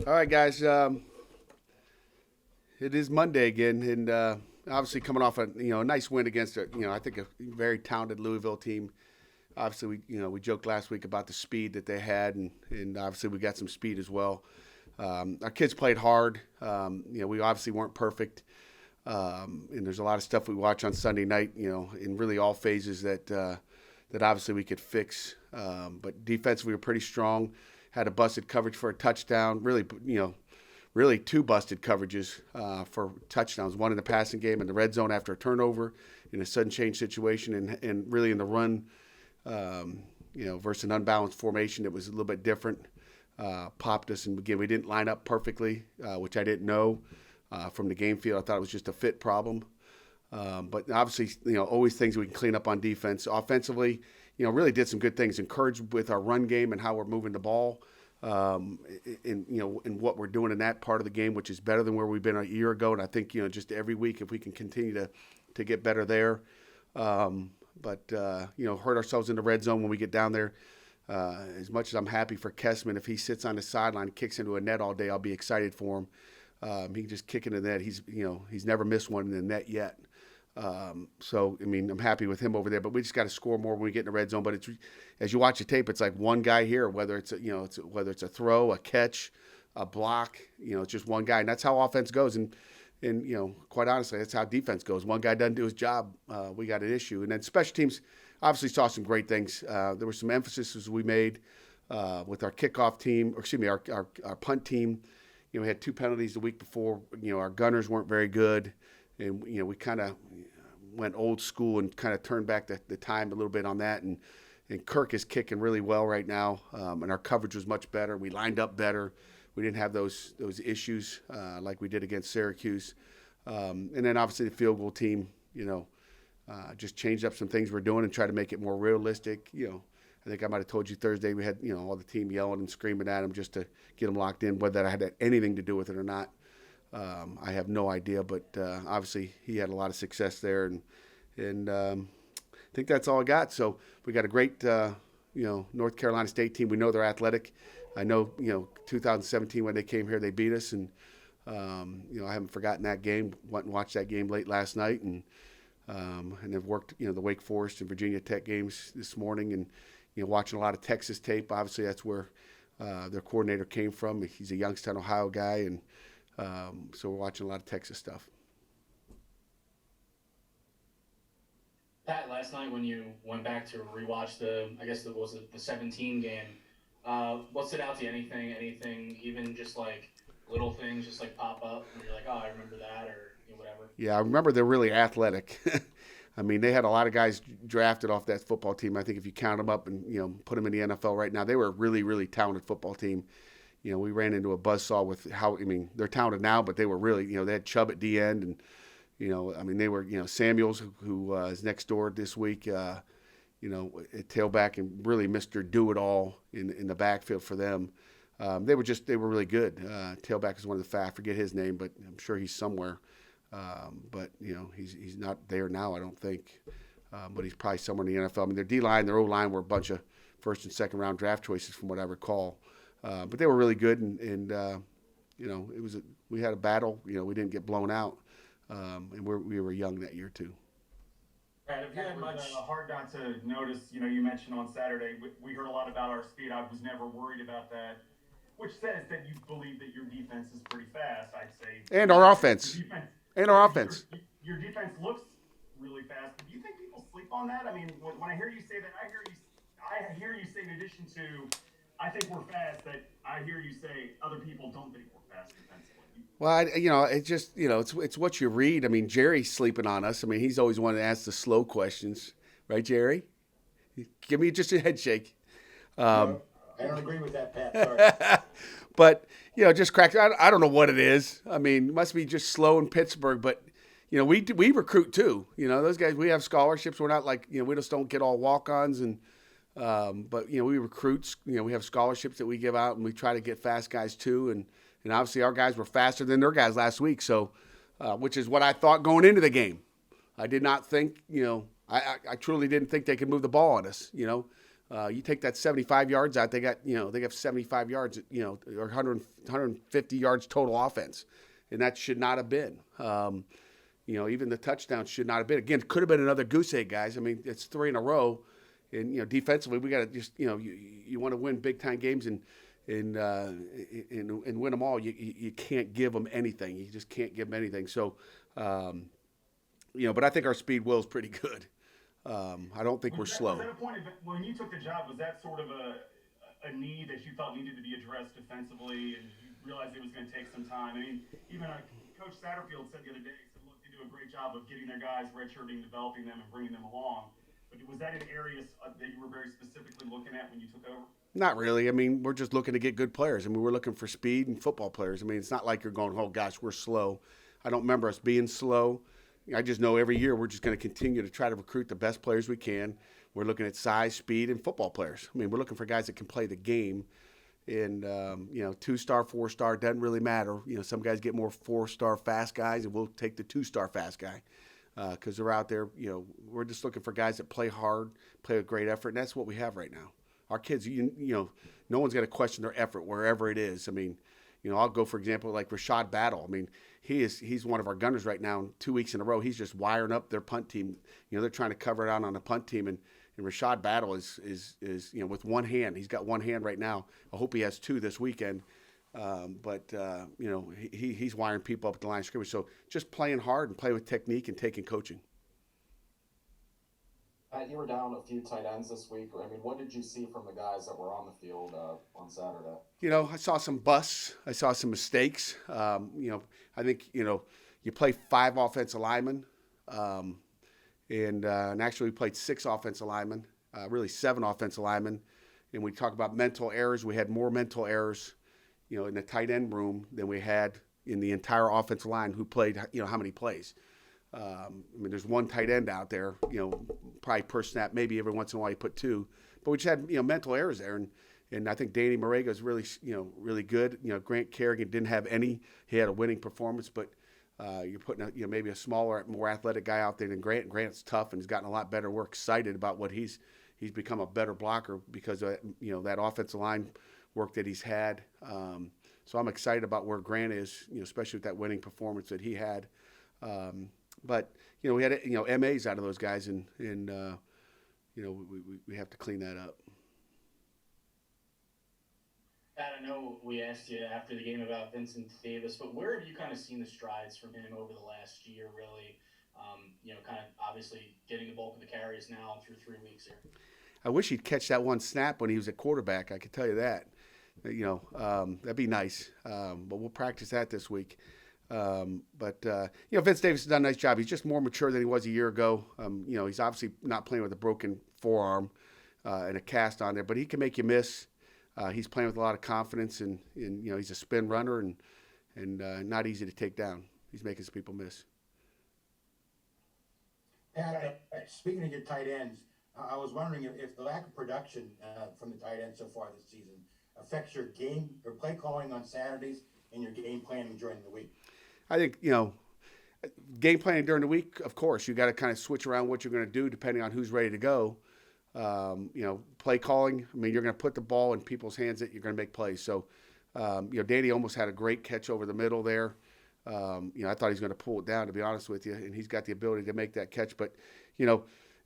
All right, guys. It is Monday again, and obviously coming off a nice win against I think a very talented Louisville team. Obviously, we joked last week about the speed that they had, and obviously we got some speed as well. Our kids played hard. We obviously weren't perfect, and there's a lot of stuff we watch on Sunday night. In really all phases that obviously we could fix. But defensively, we were pretty strong. Had a busted coverage for a touchdown. Really two busted coverages for touchdowns. One in the passing game in the red zone after a turnover in a sudden change situation, and really in the run, versus an unbalanced formation that was a little bit different. Popped us, and again, we didn't line up perfectly, which I didn't know from the game field. I thought it was just a fit problem. But obviously, always things we can clean up on defense. Offensively, really did some good things. Encouraged with our run game and how we're moving the ball, in what we're doing in that part of the game, which is better than where we've been a year ago. And I think just every week, if we can continue to get better there, hurt ourselves in the red zone when we get down there. As much as I'm happy for Kessman, if he sits on the sideline and kicks into a net all day, I'll be excited for him. He can just kick into the net. He's never missed one in the net yet. I'm happy with him over there, but we just got to score more when we get in the red zone. But as you watch the tape, it's like one guy here, whether it's a throw, a catch, a block, it's just one guy. And that's how offense goes. And quite honestly, that's how defense goes. One guy doesn't do his job. We got an issue. And then special teams obviously saw some great things. There were some emphases we made, with our kickoff team, our punt team. We had two penalties the week before. Our gunners weren't very good. And, we kind of went old school and kind of turned back the time a little bit on that. And Kirk is kicking really well right now. And our coverage was much better. We lined up better. We didn't have those issues like we did against Syracuse. And then obviously the field goal team, just changed up some things we're doing and tried to make it more realistic. I think I might have told you Thursday we had, all the team yelling and screaming at them just to get them locked in. Whether that had anything to do with it or not, I have no idea, but obviously he had a lot of success there, and I think that's all I got. So we got a great, North Carolina State team. We know they're athletic. I know, 2017 when they came here, they beat us, and I haven't forgotten that game. Went and watched that game late last night, and have worked, the Wake Forest and Virginia Tech games this morning, and watching a lot of Texas tape. Obviously, that's where their coordinator came from. He's a Youngstown, Ohio guy, and so we're watching a lot of Texas stuff. Pat, last night when you went back to rewatch the 17 game, what stood out to you? Anything, even just like little things, just like pop up, and you're like, oh, I remember that, or whatever. Yeah, I remember they're really athletic. I mean, they had a lot of guys drafted off that football team. I think if you count them up and put them in the NFL right now, they were a really, really talented football team. We ran into a buzzsaw with they're talented now, but they were really, they had Chubb at D end, and they were, Samuels, who is next door this week, at tailback, and really Mr. Do-It-All in the backfield for them. They were really good. Tailback is one of the I forget his name, but I'm sure he's somewhere. But he's not there now, I don't think. But he's probably somewhere in the NFL. Their D-line, their O-line were a bunch of first and second round draft choices from what I recall. But they were really good, and we had a battle. We didn't get blown out, and we were young that year too. Pat, have you had much hard not to notice? You mentioned on Saturday we heard a lot about our speed. I was never worried about that, which says that you believe that your defense is pretty fast. I'd say, and our offense, Your defense looks really fast. Do you think people sleep on that? When I hear you say that, I hear you say in addition to, I think we're fast, that I hear you say other people don't think we're fast defensively. Well, it's just, it's what you read. Jerry's sleeping on us. He's always wanted to ask the slow questions, right, Jerry? Give me just a head shake. I don't agree with that, Pat. Sorry. But, just cracks. I don't know what it is. It must be just slow in Pittsburgh, but we recruit too. Those guys, we have scholarships. We're not like, we just don't get all walk-ons, and but we recruit. We have scholarships that we give out, and we try to get fast guys too. And obviously our guys were faster than their guys last week. So, which is what I thought going into the game. I did not think, I truly didn't think they could move the ball on us. You take that 75 yards out, they got 75 yards, or 150 yards total offense, and that should not have been. Even the touchdown should not have been. Again, could have been another goose egg, guys. I mean, it's 3 in a row, and defensively we got to just you want to win big time games and win them all. You can't give them anything. You just can't give them anything. So, but I think our speed will is pretty good. I don't think we're slow. Was that a point when you took the job? Was that sort of a need that you felt needed to be addressed defensively, and you realized it was going to take some time? I mean, even Coach Satterfield said the other day, he said, "Look, they do a great job of getting their guys redshirting, developing them, and bringing them along." But was that an area that you were very specifically looking at when you took over? Not really. I mean, we're just looking to get good players. I mean, we're looking for speed and football players. I mean, it's not like you're going, "Oh gosh, we're slow." I don't remember us being slow. I just know every year we're just going to continue to try to recruit the best players we can. We're looking at size, speed, and football players. I mean, we're looking for guys that can play the game. And, 2-star, 4-star, doesn't really matter. Some guys get more 4-star fast guys, and we'll take the 2-star fast guy because they're out there. We're just looking for guys that play hard, play with great effort, and that's what we have right now. Our kids, no one's going to question their effort wherever it is. I mean, I'll go, for example, like Rashad Battle. I mean, he's one of our gunners right now. 2 weeks in a row, he's just wiring up their punt team. They're trying to cover it out on the punt team, and Rashad Battle is with one hand. He's got one hand right now. I hope he has 2 this weekend. He's wiring people up at the line of scrimmage. So just playing hard and play with technique and taking coaching. You were down a few tight ends this week. I mean, what did you see from the guys that were on the field on Saturday? I saw some busts. I saw some mistakes. I think, you play 5 offensive linemen. And actually we played 6 offensive linemen, really 7 offensive linemen. And we talk about mental errors. We had more mental errors, in the tight end room than we had in the entire offensive line who played, how many plays. There's one tight end out there, probably per snap, maybe every once in a while you put 2. But we just had, mental errors there. And I think Danny Morega is really, really good. Grant Kerrigan didn't have any. He had a winning performance, but you're putting maybe a smaller, more athletic guy out there than Grant. Grant's tough and he's gotten a lot better. We're excited about what he's become a better blocker because of that offensive line work that he's had. So I'm excited about where Grant is, especially with that winning performance that he had. But we had MAs out of those guys, and we have to clean that up. Pat, I know we asked you after the game about Vincent Davis, but where have you kind of seen the strides from him over the last year, really? Kind of obviously getting the bulk of the carries now through 3 weeks here. I wish he'd catch that one snap when he was at quarterback. I could tell you that. That'd be nice. But we'll practice that this week. Vince Davis has done a nice job. He's just more mature than he was a year ago. He's obviously not playing with a broken forearm and a cast on there, but he can make you miss. He's playing with a lot of confidence, and he's a spin runner and not easy to take down. He's making some people miss. And speaking of your tight ends, I was wondering if the lack of production from the tight ends so far this season affects your game or play calling on Saturdays and your game planning during the week. I think, game planning during the week, of course, you got to kind of switch around what you're going to do depending on who's ready to go. Play calling, you're going to put the ball in people's hands that you're going to make plays. So, Danny almost had a great catch over the middle there. I thought he was going to pull it down, to be honest with you, and he's got the ability to make that catch. But,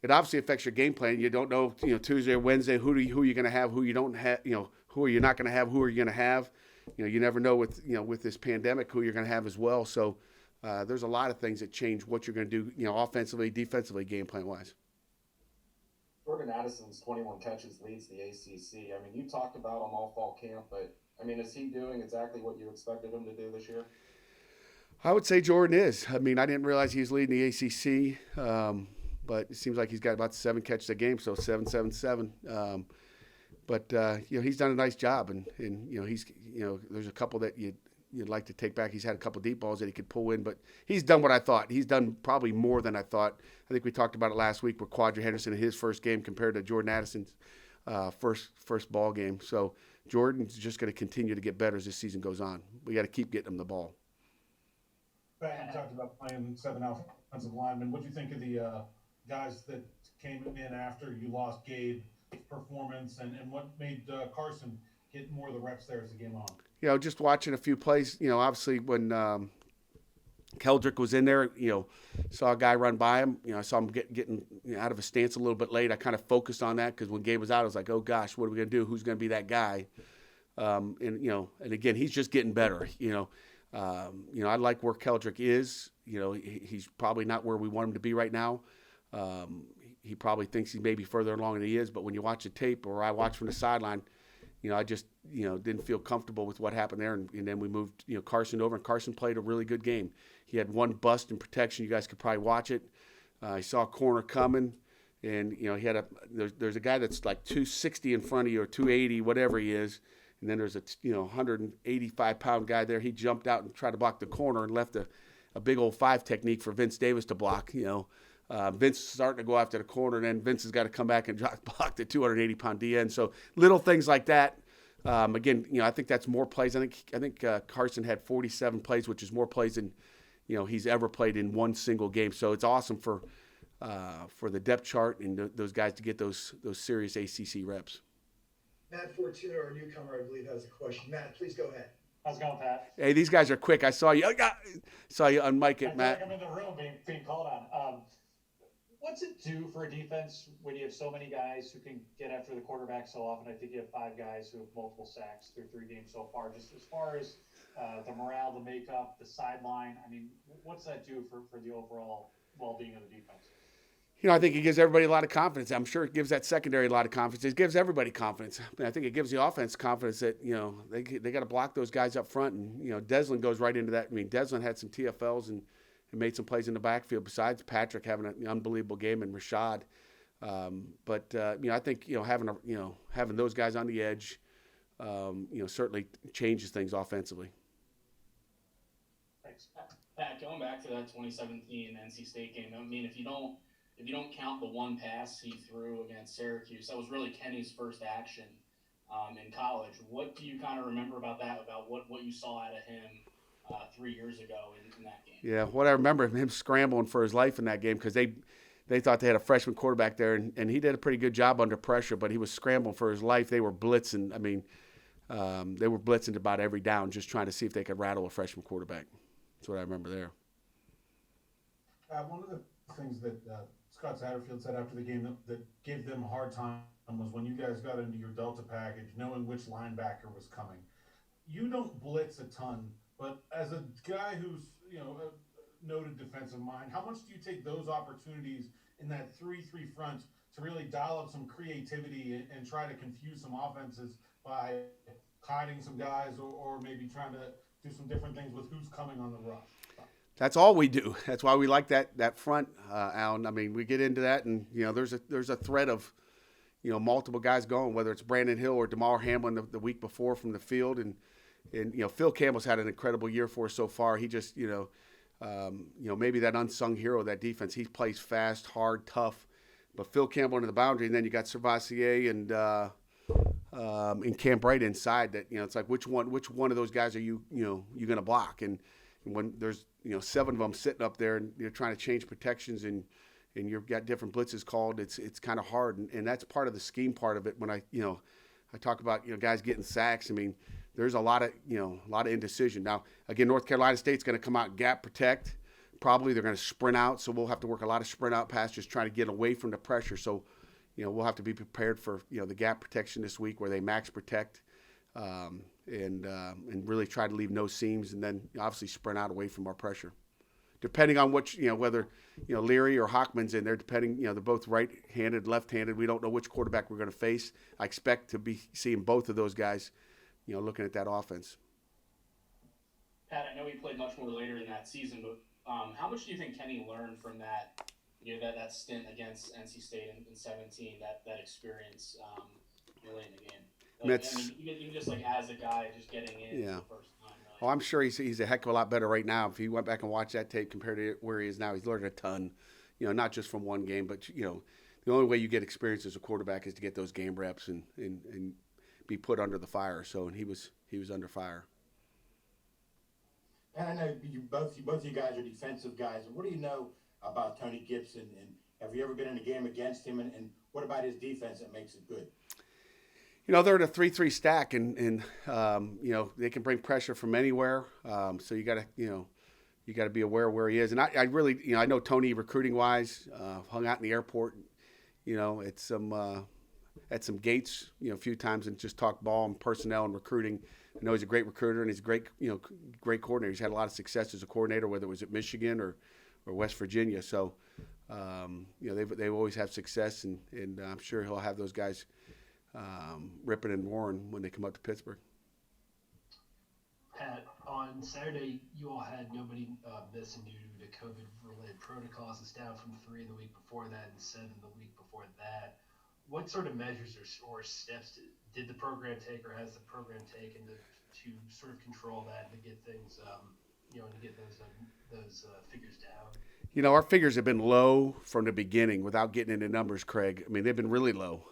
it obviously affects your game plan. You don't know, Tuesday or Wednesday, who you're going to have, who you don't have, who are you not going to have, who are you going to have. You never know with this pandemic who you're going to have as well. So there's a lot of things that change what you're going to do, offensively, defensively, game plan wise. Jordan Addison's 21 catches leads the ACC. You talked about him all fall camp, but is he doing exactly what you expected him to do this year? I would say Jordan is. I didn't realize he was leading the ACC, but it seems like he's got about 7 catches a game, so 7, 7, 7. But he's done a nice job, and he's there's a couple that you'd like to take back. He's had a couple deep balls that he could pull in, but he's done what I thought. He's done probably more than I thought. I think we talked about it last week with Quadri Henderson in his first game compared to Jordan Addison's first ball game. So Jordan's just going to continue to get better as this season goes on. We got to keep getting him the ball. Pat, you talked about playing 7 offensive linemen. What do you think of the guys that came in after you lost Gabe performance and what made Carson get more of the reps there as the game on? Just watching a few plays, obviously when Keldrick was in there, saw a guy run by him. I saw him getting out of his stance a little bit late. I kind of focused on that because when Gabe was out, I was like, oh gosh, what are we going to do? Who's going to be that guy? And again, he's just getting better. I like where Keldrick is. He's probably not where we want him to be right now. He probably thinks he may be further along than he is, but when you watch the tape or I watch from the sideline, I just, didn't feel comfortable with what happened there. And then we moved, Carson over, and Carson played a really good game. He had one bust in protection. You guys could probably watch it. He saw a corner coming, and, he had there's a guy that's like 260 in front of you or 280, whatever he is. And then there's a, 185-pound guy there. He jumped out and tried to block the corner and left a big old 5 technique for Vince Davis to block, Vince is starting to go after the corner, and then Vince has got to come back and block the 280-pound DN. So little things like that. Again, I think that's more plays. I think Carson had 47 plays, which is more plays than he's ever played in one single game. So it's awesome for the depth chart and those guys to get those serious ACC reps. Matt Fortuna, our newcomer, I believe, has a question. Matt, please go ahead. How's it going, Pat? Hey, these guys are quick. I saw you on mic it, Matt. I'm in the room being called on. What's it do for a defense when you have so many guys who can get after the quarterback so often? I think you have 5 guys who have multiple sacks through 3 games so far. Just as far as the morale, the makeup, the sideline, what's that do for the overall well-being of the defense? I think it gives everybody a lot of confidence. I'm sure it gives that secondary a lot of confidence. It gives everybody confidence. I think it gives the offense confidence that, they got to block those guys up front. And, Deslin goes right into that. Deslin had some TFLs and made some plays in the backfield besides Patrick having an unbelievable game and Rashad. I think, having those guys on the edge, certainly changes things offensively. Thanks. Pat, going back to that 2017 NC State game, if you don't count the one pass he threw against Syracuse, that was really Kenny's first action in college. What do you kind of remember about that, about what you saw out of him 3 years ago in that game? Yeah, what I remember him scrambling for his life in that game because they thought they had a freshman quarterback there, and he did a pretty good job under pressure, but he was scrambling for his life. They were blitzing. They were blitzing about every down just trying to see if they could rattle a freshman quarterback. That's what I remember there. One of the things that Scott Satterfield said after the game that gave them a hard time was when you guys got into your Delta package, knowing which linebacker was coming. You don't blitz a ton, but as a guy who's a noted defensive mind, how much do you take those opportunities in that 3-3 front to really dial up some creativity and try to confuse some offenses by hiding some guys or maybe trying to do some different things with who's coming on the rush? That's all we do. That's why we like that front, Alan. We get into that, and there's a threat of multiple guys going, whether it's Brandon Hill or DeMar Hamlin the week before from the field, and Phil Campbell's had an incredible year for us so far. He just maybe that unsung hero of that defense. He plays fast, hard, tough, but Phil Campbell into the boundary, and then you got Servassier and Camp Bright inside. That it's like which one of those guys are you going to block? And when there's 7 of them sitting up there and you're trying to change protections and you've got different blitzes called, it's kind of hard, and that's part of the scheme part of it. When I talk about guys getting sacks, there's a lot of indecision. Now again, North Carolina State's going to come out and gap protect. Probably they're going to sprint out, so we'll have to work a lot of sprint out passes, just trying to get away from the pressure. So we'll have to be prepared for the gap protection this week where they max protect. And really try to leave no seams, and then obviously sprint out away from our pressure. Depending on which, whether Leary or Hockman's in there, depending, they're both right-handed, left-handed. We don't know which quarterback we're going to face. I expect to be seeing both of those guys, looking at that offense. Pat, I know he played much more later in that season, but how much do you think Kenny learned from that that stint against NC State in 17, that experience late in the game? Even just like as a guy just getting in for the first time. Really. Oh, I'm sure he's a heck of a lot better right now. If he went back and watched that tape compared to where he is now, he's learned a ton. Not just from one game, but the only way you get experience as a quarterback is to get those game reps and be put under the fire. So, and he was under fire. And I know both of you guys are defensive guys. What do you know about Tony Gibson? And have you ever been in a game against him? And what about his defense that makes it good? They're in a 3-3 stack, and they can bring pressure from anywhere. So you got to be aware of where he is. And I really, I know Tony recruiting wise, hung out in the airport, at some gates, a few times and just talked ball and personnel and recruiting. I know he's a great recruiter and he's a great coordinator. He's had a lot of success as a coordinator, whether it was at Michigan or West Virginia. So, they've always had success, and I'm sure he'll have those guys ripping and roaring when they come up to Pittsburgh. Pat, on Saturday, you all had nobody missing due to COVID-related protocols. It's down from 3 the week before that and 7 the week before that. What sort of measures or steps did the program take, or has the program taken to sort of control that and to get things, to get those figures down? Our figures have been low from the beginning without getting into numbers, Craig. I mean, they've been really low.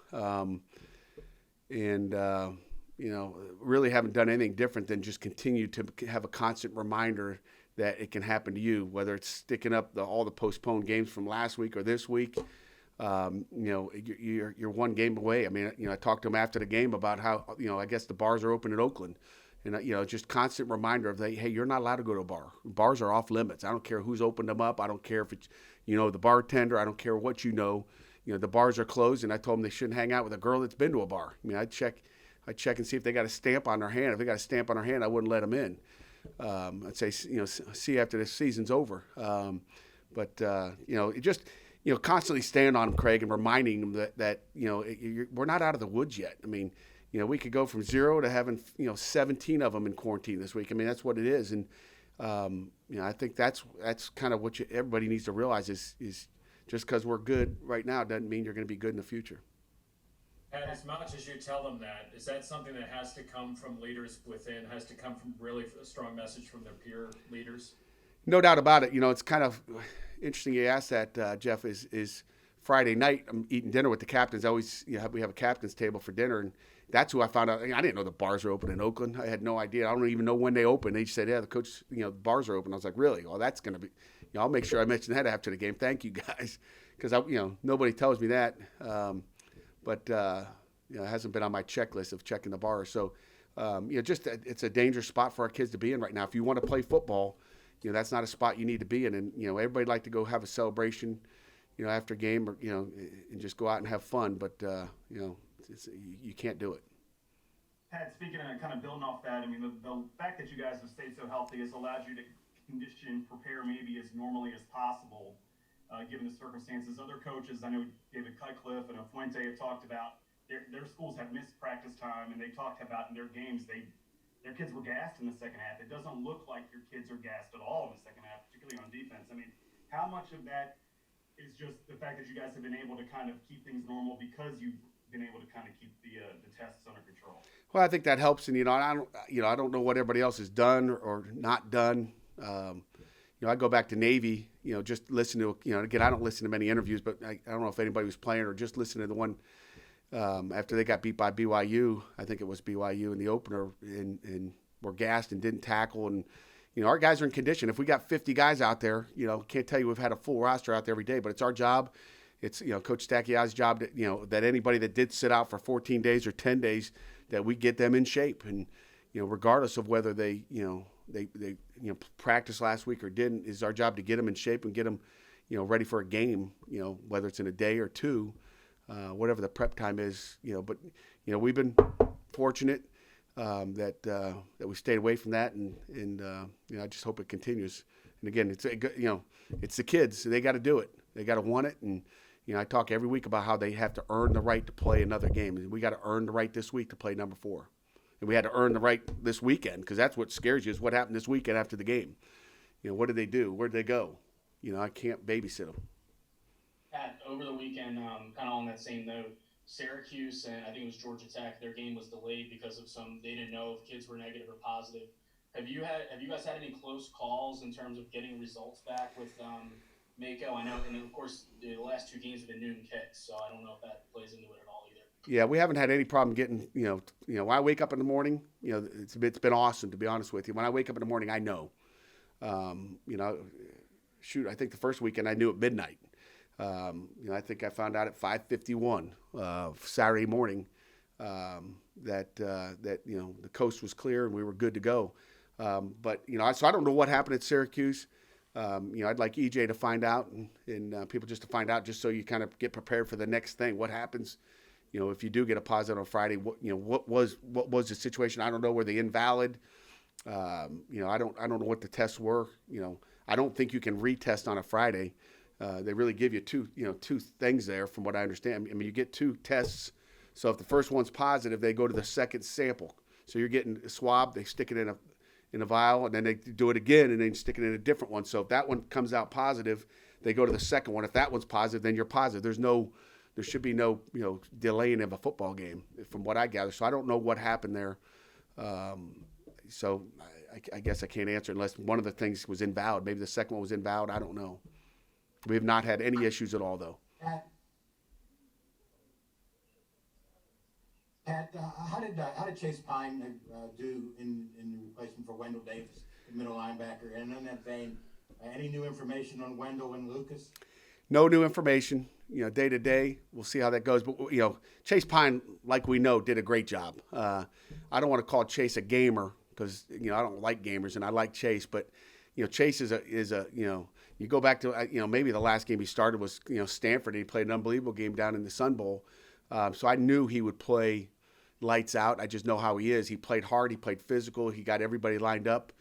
Really haven't done anything different than just continue to have a constant reminder that it can happen to you, whether it's sticking up all the postponed games from last week or this week. You're one game away. I mean, I talked to him after the game about how, I guess the bars are open in Oakland. And, just constant reminder of, hey, you're not allowed to go to a bar. Bars are off limits. I don't care who's opened them up. I don't care if it's, the bartender. I don't care what you know. The bars are closed, and I told them they shouldn't hang out with a girl that's been to a bar. I mean, I'd check and see if they got a stamp on their hand. If they got a stamp on their hand, I wouldn't let them in. I'd say, see after the season's over. Constantly stand on them, Craig, and reminding them that we're not out of the woods yet. I mean, we could go from 0 to having 17 of them in quarantine this week. I mean, that's what it is, and I think that's kind of what everybody needs to realize is just because we're good right now doesn't mean you're going to be good in the future. And as much as you tell them that, is that something that has to come from leaders within, has to come from really a strong message from their peer leaders? No doubt about it. It's kind of interesting you asked that, Jeff, is Friday night I'm eating dinner with the captains. We have a captain's table for dinner, and that's who I found out. I didn't know the bars are open in Oakland. I had no idea. I don't even know when they open. They just said, yeah, the coach, the bars are open. I was like, really? Well, that's going to be, I'll make sure I mention that after the game. Thank you guys. Because, nobody tells me that. It hasn't been on my checklist of checking the bars. So, it's a dangerous spot for our kids to be in right now. If you want to play football, that's not a spot you need to be in. And, everybody'd like to go have a celebration, after a game or, and just go out and have fun. But, you can't do it. Pat, speaking of kind of building off that, I mean, the fact that you guys have stayed so healthy has allowed you to condition, prepare maybe as normally as possible, given the circumstances. Other coaches, I know David Cutcliffe and Fuente have talked about their schools have missed practice time, and they talked about in their games their kids were gassed in the second half. It doesn't look like your kids are gassed at all in the second half, particularly on defense. I mean, how much of that is just the fact that you guys have been able to kind of keep things normal because you've been able to kind of keep the tests under control? Well, I think that helps, and I don't know what everybody else has done or not done. I go back to Navy, just listen to, again, I don't listen to many interviews, but I don't know if anybody was playing or just listen to the one after they got beat by BYU. I think it was BYU in the opener, and were gassed and didn't tackle. And, our guys are in condition. If we got 50 guys out there, can't tell you we've had a full roster out there every day, but it's our job. It's, Coach Stacchia's job to, that anybody that did sit out for 14 days or 10 days, that we get them in shape. And, regardless of whether they practiced last week or didn't, is our job to get them in shape and get them, ready for a game, whether it's in a day or two, whatever the prep time is, but, we've been fortunate that we stayed away from that. And I just hope it continues. And again, it's the kids. They got to do it. They got to want it. And, I talk every week about how they have to earn the right to play another game. And we got to earn the right this week to play number 4. And we had to earn the right this weekend, because that's what scares you, is what happened this weekend after the game. What did they do? Where did they go? I can't babysit them. Pat, over the weekend, kind of on that same note, Syracuse and I think it was Georgia Tech, their game was delayed because of they didn't know if kids were negative or positive. Have you guys had any close calls in terms of getting results back with Mako? I know, and of course, the last 2 games have been noon kicks, so I don't know if that plays into it at all either. Yeah, we haven't had any problem getting, when I wake up in the morning, it's been awesome, to be honest with you. When I wake up in the morning, I know. I think the first weekend I knew at midnight. I think I found out at 5:51 Saturday morning that the coast was clear and we were good to go. But so I don't know what happened at Syracuse. I'd like EJ to find out and people just to find out, just so you kind of get prepared for the next thing. What happens, if you do get a positive on Friday? What was the situation? I don't know. Were they invalid? I don't know what the tests were. I don't think you can retest on a Friday. They really give you two things there, from what I understand. I mean, you get two tests. So if the first one's positive, they go to the second sample. So you're getting a swab. They stick it in a vial, and then they do it again, and then stick it in a different one. So if that one comes out positive, they go to the second one. If that one's positive, then you're positive. There should be no delaying of a football game, from what I gather. So I don't know what happened there. So I guess I can't answer unless one of the things was invalid. Maybe the second one was invalid. I don't know. We have not had any issues at all, though. Pat, how did Chase Pine do in replacement for Wendell Davis, the middle linebacker? And in that vein, any new information on Wendell and Lucas? No new information. Day to day, we'll see how that goes. But Chase Pine, like we know, did a great job. I don't want to call Chase a gamer because I don't like gamers, and I like Chase. But Chase is a you go back to maybe the last game he started was Stanford. And he played an unbelievable game down in the Sun Bowl. So I knew he would play lights out. I just know how he is. He played hard. He played physical. He got everybody lined up.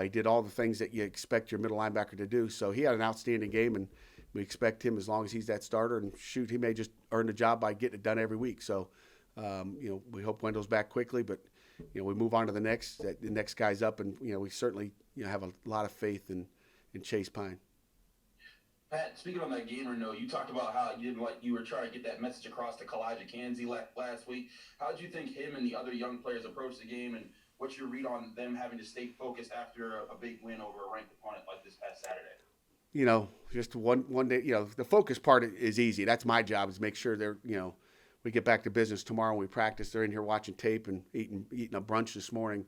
He did all the things that you expect your middle linebacker to do. So he had an outstanding game, and we expect him, as long as he's that starter. And shoot, he may just earn the job by getting it done every week. So, we hope Wendell's back quickly, but we move on to the next. The next guy's up, and we certainly have a lot of faith in Chase Pine. Pat, speaking on that gamer note, you talked about how you were trying to get that message across to Kalijah Kansey last week. How did you think him and the other young players approached the game, and what's your read on them having to stay focused after a big win over a ranked opponent like this past Saturday? Just one day. The focus part is easy. That's my job, is make sure they're we get back to business tomorrow and we practice. They're in here watching tape and eating a brunch this morning,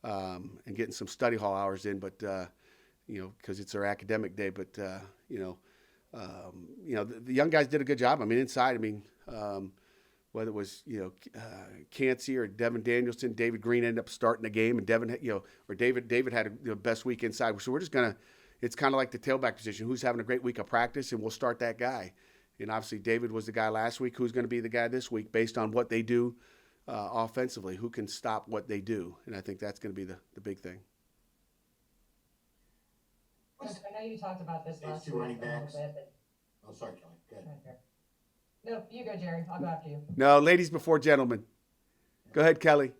and getting some study hall hours in. But because it's their academic day. But the young guys did a good job. I mean, inside. I mean, whether it was Kancey or Devin Danielson, David Green ended up starting the game, and David had the best week inside. So we're just gonna. It's kind of like the tailback position. Who's having a great week of practice, and we'll start that guy. And obviously, David was the guy last week. Who's going to be the guy this week based on what they do offensively? Who can stop what they do? And I think that's going to be the big thing. I know you talked about this last week a little bit. Oh, sorry, Kelly. Go ahead. Okay. No, you go, Jerry. I'll go after you. No, ladies before gentlemen. Go ahead, Kelly.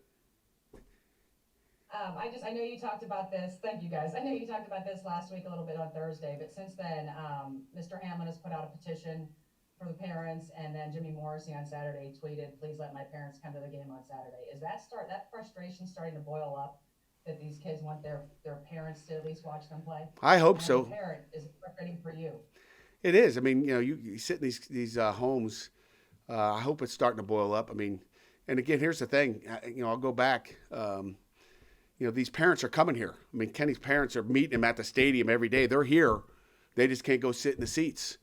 I know you talked about this. Thank you, guys. I know you talked about this last week a little bit on Thursday, but since then, Mr. Hamlin has put out a petition for the parents, and then Jimmy Morrissey on Saturday tweeted, "Please let my parents come to the game on Saturday." Is that frustration starting to boil up, that these kids want their parents to at least watch them play? I hope so. As a parent, is it frustrating for you? It is. I mean, you sit in these homes. I hope it's starting to boil up. I mean, and again, here's the thing. I'll go back. These parents are coming here. I mean, Kenny's parents are meeting him at the stadium every day. They're here. They just can't go sit in the seats.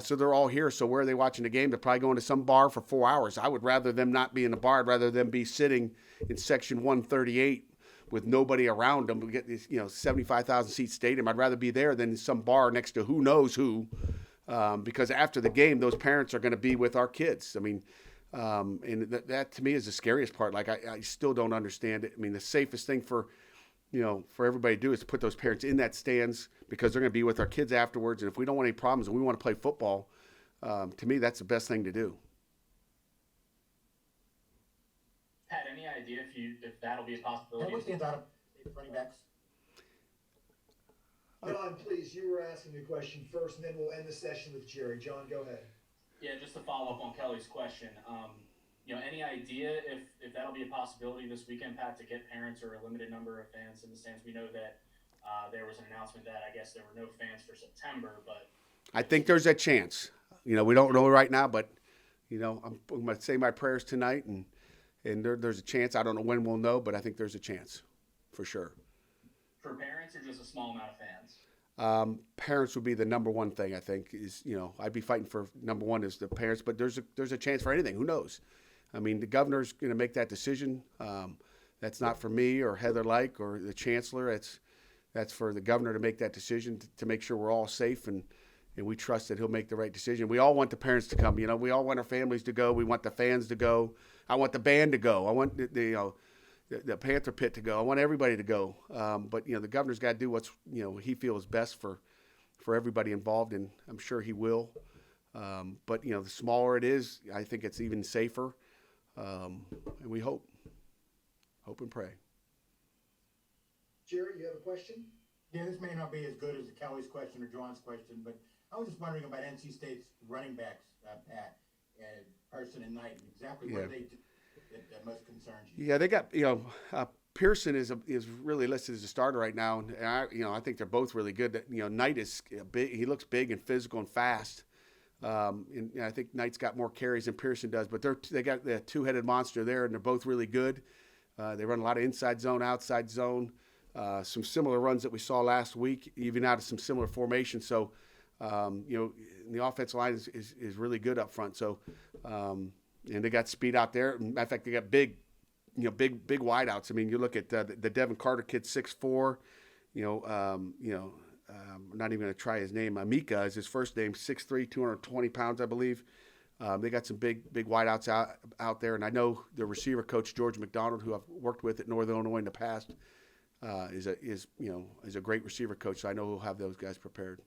So they're all here. So where are they watching the game? They're probably going to some bar for 4 hours. I would rather them not be in the bar. I'd rather them be sitting in section 138 with nobody around them. We get this, 75,000 seat stadium. I'd rather be there than in some bar next to who knows who. Because after the game, those parents are going to be with our kids. I mean, and that to me is the scariest part. Like, I still don't understand it. I mean, the safest thing for everybody to do is to put those parents in that stands, because they're going to be with our kids afterwards. And if we don't want any problems and we want to play football, to me, that's the best thing to do. Pat, any idea if that'll be a possibility? What's the amount of running backs? John, please, you were asking the question first, and then we'll end the session with Jerry. John, go ahead. Yeah, just to follow up on Kelly's question, any idea if that'll be a possibility this weekend, Pat, to get parents or a limited number of fans in the stands? We know that there was an announcement that I guess there were no fans for September, but I think there's a chance. We don't know right now, but I'm going to say my prayers tonight, and there's a chance. I don't know when we'll know, but I think there's a chance for sure. For parents or just a small amount of fans? Parents would be the number one thing, I think, is, I'd be fighting for number one is the parents, but there's a chance for anything. Who knows? I mean, the governor's going to make that decision. That's not for me or Heather Like or the chancellor. That's for the governor to make that decision to make sure we're all safe, and we trust that he'll make the right decision. We all want the parents to come. We all want our families to go. We want the fans to go. I want the band to go. I want the Panther pit to go. I want everybody to go. But the governor's got to do what's he feels best for everybody involved, and I'm sure he will. But the smaller it is, I think it's even safer. And we hope and pray. Jerry, you have a question? Yeah, this may not be as good as Kelly's question or John's question, but I was just wondering about NC State's running backs, Pat, and Person and Knight, and exactly what they do that most concerns you. Yeah, they got Pearson is really listed as a starter right now, and I think they're both really good. Knight is big. He looks big and physical and fast. And I think Knight's got more carries than Pearson does, but they got the two-headed monster there, and they're both really good. They run a lot of inside zone, outside zone, some similar runs that we saw last week, even out of some similar formations. So, the offensive line is really good up front. So, and they got speed out there. Matter of fact, they got big wideouts. I mean, you look at the Devin Carter kid, 6'4", I'm not even going to try his name. Amika is his first name, 6'3", 220 pounds, I believe. They got some big wideouts out there, and I know the receiver coach George McDonald, who I've worked with at Northern Illinois in the past, is a great receiver coach. So I know he'll have those guys prepared.